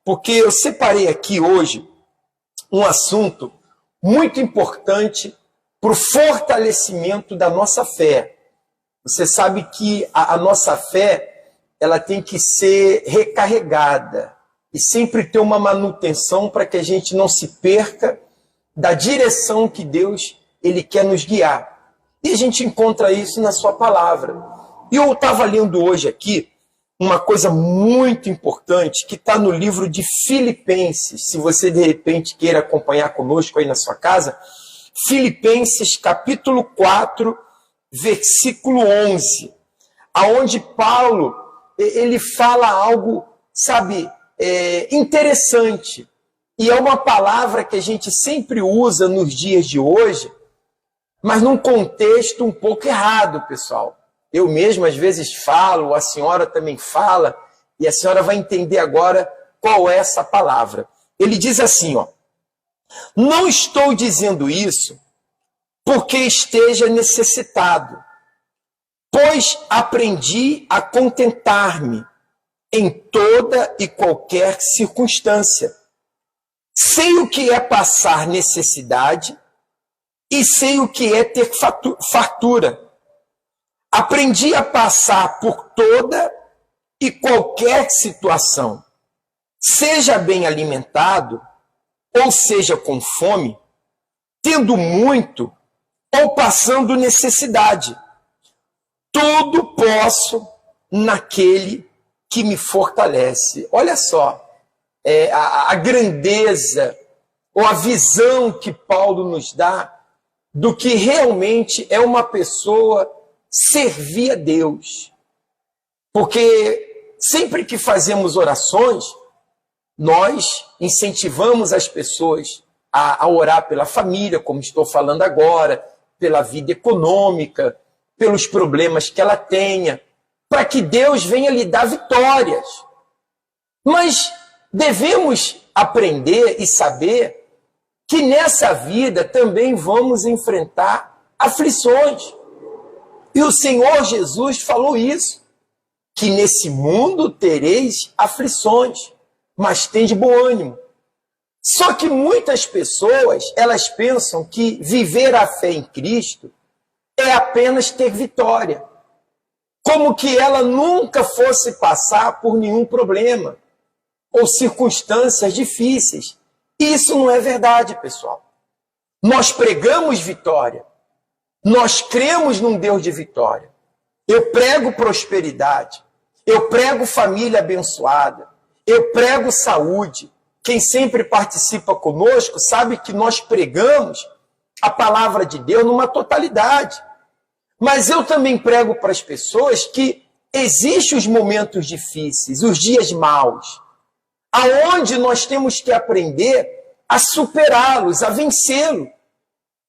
porque eu separei aqui hoje um assunto muito importante para o fortalecimento da nossa fé. Você sabe que a nossa fé, ela tem que ser recarregada e sempre ter uma manutenção para que a gente não se perca da direção que Deus ele quer nos guiar. E a gente encontra isso na sua palavra. E eu estava lendo hoje aqui uma coisa muito importante que está no livro de Filipenses. Se você, de repente, queira acompanhar conosco aí na sua casa, Filipenses, capítulo 4, versículo 11, aonde Paulo ele fala algo, sabe, interessante. E é uma palavra que a gente sempre usa nos dias de hoje, mas num contexto um pouco errado, pessoal. Eu mesmo, às vezes, falo, a senhora também fala, e a senhora vai entender agora qual é essa palavra. Ele diz assim, ó: não estou dizendo isso porque esteja necessitado, pois aprendi a contentar-me em toda e qualquer circunstância. Sei o que é passar necessidade e sei o que é ter fartura. Aprendi a passar por toda e qualquer situação, seja bem alimentado, ou seja com fome, tendo muito ou passando necessidade. Tudo posso naquele que me fortalece. Olha só, a grandeza ou a visão que Paulo nos dá do que realmente é uma pessoa servir a Deus. Porque sempre que fazemos orações, nós incentivamos as pessoas a orar pela família, como estou falando agora, pela vida econômica, pelos problemas que ela tenha, para que Deus venha lhe dar vitórias. Mas devemos aprender e saber que nessa vida também vamos enfrentar aflições. E o Senhor Jesus falou isso, que nesse mundo tereis aflições, mas tende bom ânimo. Só que muitas pessoas, elas pensam que viver a fé em Cristo é apenas ter vitória, como que ela nunca fosse passar por nenhum problema ou circunstâncias difíceis. E isso não é verdade, pessoal. Nós pregamos vitória. Nós cremos num Deus de vitória. Eu prego prosperidade. Eu prego família abençoada. Eu prego saúde. Quem sempre participa conosco sabe que nós pregamos a palavra de Deus numa totalidade. Mas eu também prego para as pessoas que existem os momentos difíceis, os dias maus, aonde nós temos que aprender a superá-los, a vencê-los.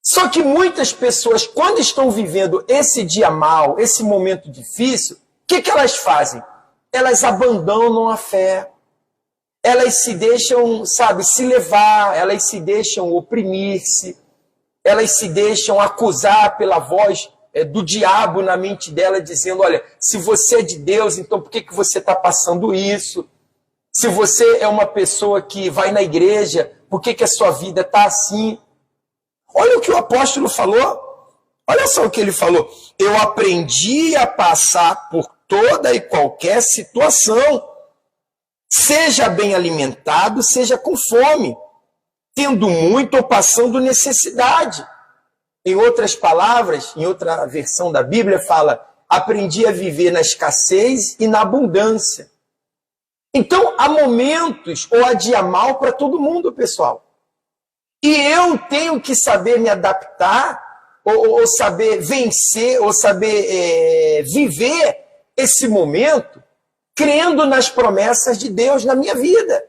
Só que muitas pessoas, quando estão vivendo esse dia mau, esse momento difícil, o que elas fazem? Elas abandonam a fé. Elas se deixam, sabe, se levar, elas se deixam oprimir-se, elas se deixam acusar pela voz do diabo na mente dela, dizendo, olha, se você é de Deus, então por que você está passando isso? Se você é uma pessoa que vai na igreja, por que a sua vida está assim? Olha o que o apóstolo falou. Olha só o que ele falou. Eu aprendi a passar por toda e qualquer situação, seja bem alimentado, seja com fome, tendo muito ou passando necessidade. Em outras palavras, em outra versão da Bíblia, fala, aprendi a viver na escassez e na abundância. Então, há momentos ou há dia mal para todo mundo, pessoal. E eu tenho que saber me adaptar, ou saber vencer, ou saber viver esse momento, crendo nas promessas de Deus na minha vida.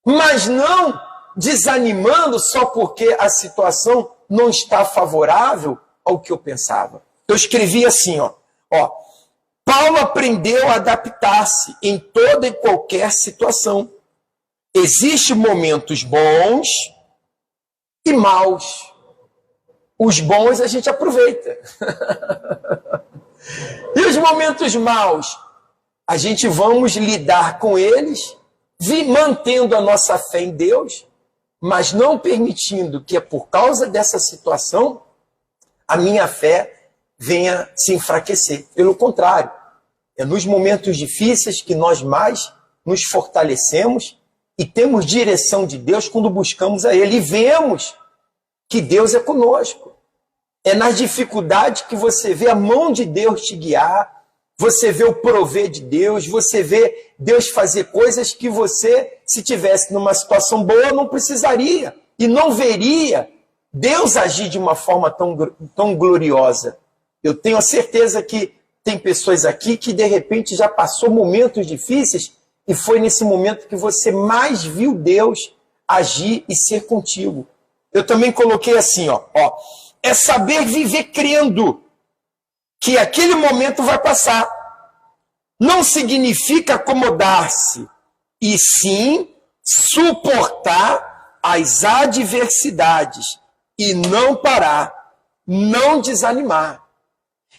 Mas não desanimando só porque a situação não está favorável ao que eu pensava. Eu escrevi assim, ó, Paulo aprendeu a adaptar-se em toda e qualquer situação. Existem momentos bons e maus. Os bons a gente aproveita. E os momentos maus, a gente vamos lidar com eles, mantendo a nossa fé em Deus, mas não permitindo que, por causa dessa situação, a minha fé venha se enfraquecer. Pelo contrário, é nos momentos difíceis que nós mais nos fortalecemos e temos direção de Deus quando buscamos a Ele. E vemos que Deus é conosco. É nas dificuldades que você vê a mão de Deus te guiar, você vê o prover de Deus, você vê Deus fazer coisas que você, se tivesse numa situação boa, não precisaria. E não veria Deus agir de uma forma tão gloriosa. Eu tenho a certeza que tem pessoas aqui que, de repente, já passou momentos difíceis e foi nesse momento que você mais viu Deus agir e ser contigo. Eu também coloquei assim, ó, é saber viver crendo que aquele momento vai passar. Não significa acomodar-se, e sim suportar as adversidades e não parar, não desanimar.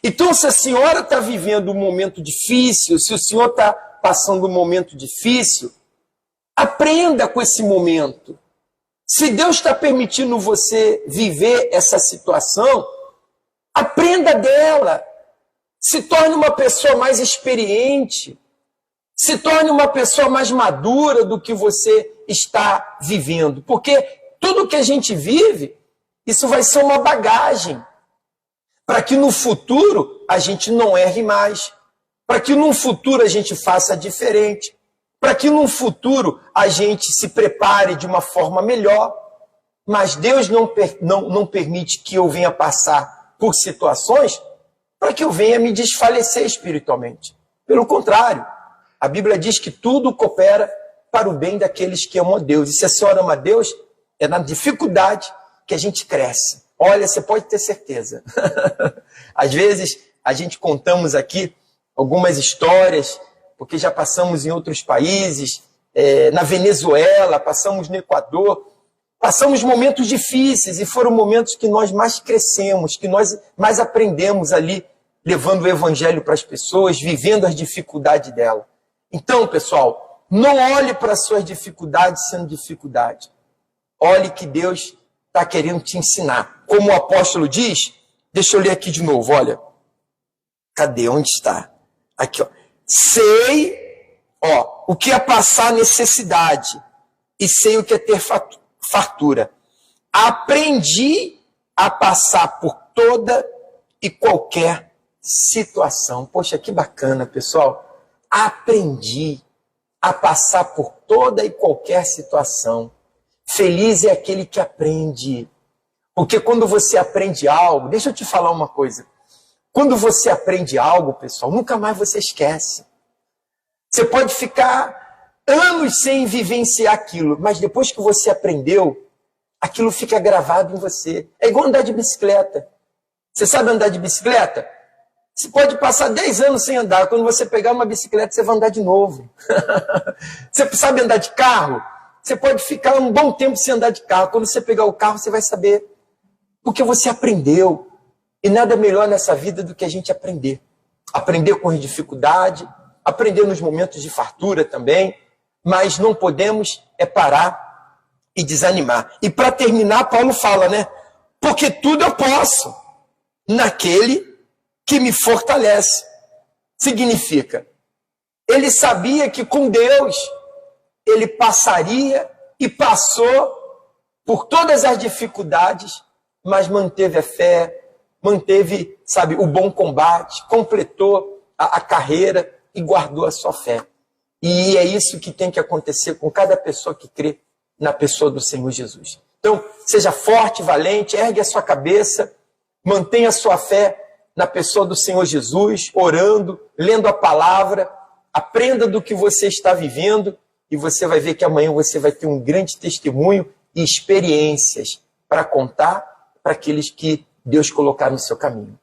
Então, se a senhora está vivendo um momento difícil, se o senhor está passando um momento difícil, aprenda com esse momento. Se Deus está permitindo você viver essa situação, aprenda dela. Se torne uma pessoa mais experiente. Se torne uma pessoa mais madura do que você está vivendo. Porque tudo que a gente vive, isso vai ser uma bagagem. Para que no futuro a gente não erre mais. Para que no futuro a gente faça diferente. Para que no futuro a gente se prepare de uma forma melhor. Mas Deus não permite que eu venha passar por situações para que eu venha me desfalecer espiritualmente. Pelo contrário, a Bíblia diz que tudo coopera para o bem daqueles que amam a Deus. E se a senhora ama a Deus, é na dificuldade que a gente cresce. Olha, você pode ter certeza. Às vezes, a gente contamos aqui algumas histórias, porque já passamos em outros países, na Venezuela, passamos no Equador, passamos momentos difíceis e foram momentos que nós mais crescemos, que nós mais aprendemos ali, levando o evangelho para as pessoas, vivendo as dificuldades dela. Então, pessoal, não olhe para as suas dificuldades sendo dificuldade. Olhe que Deus está querendo te ensinar. Como o apóstolo diz, deixa eu ler aqui de novo, olha. Cadê? Onde está? Aqui, ó. Sei, o que é passar necessidade e sei o que é ter fartura. Aprendi a passar por toda e qualquer situação. Poxa, que bacana, pessoal. Aprendi a passar por toda e qualquer situação. Feliz é aquele que aprende. Porque quando você aprende algo, deixa eu te falar uma coisa. Quando você aprende algo, pessoal, nunca mais você esquece. Você pode ficar anos sem vivenciar aquilo, mas depois que você aprendeu, aquilo fica gravado em você. É igual andar de bicicleta. Você sabe andar de bicicleta? Você pode passar 10 anos sem andar. Quando você pegar uma bicicleta, você vai andar de novo. Você sabe andar de carro? Você pode ficar um bom tempo sem andar de carro. Quando você pegar o carro, você vai saber. Porque você aprendeu. E nada melhor nessa vida do que a gente aprender. Aprender com as dificuldades, aprender nos momentos de fartura também. Mas não podemos parar e desanimar. E para terminar, Paulo fala, né? Porque tudo eu posso naquele que me fortalece. Significa, ele sabia que com Deus ele passaria e passou por todas as dificuldades, mas manteve a fé, manteve, o bom combate, completou a carreira e guardou a sua fé. E é isso que tem que acontecer com cada pessoa que crê na pessoa do Senhor Jesus. Então, seja forte, valente, ergue a sua cabeça, mantenha a sua fé na pessoa do Senhor Jesus, orando, lendo a palavra, aprenda do que você está vivendo e você vai ver que amanhã você vai ter um grande testemunho e experiências para contar para aqueles que Deus colocar no seu caminho.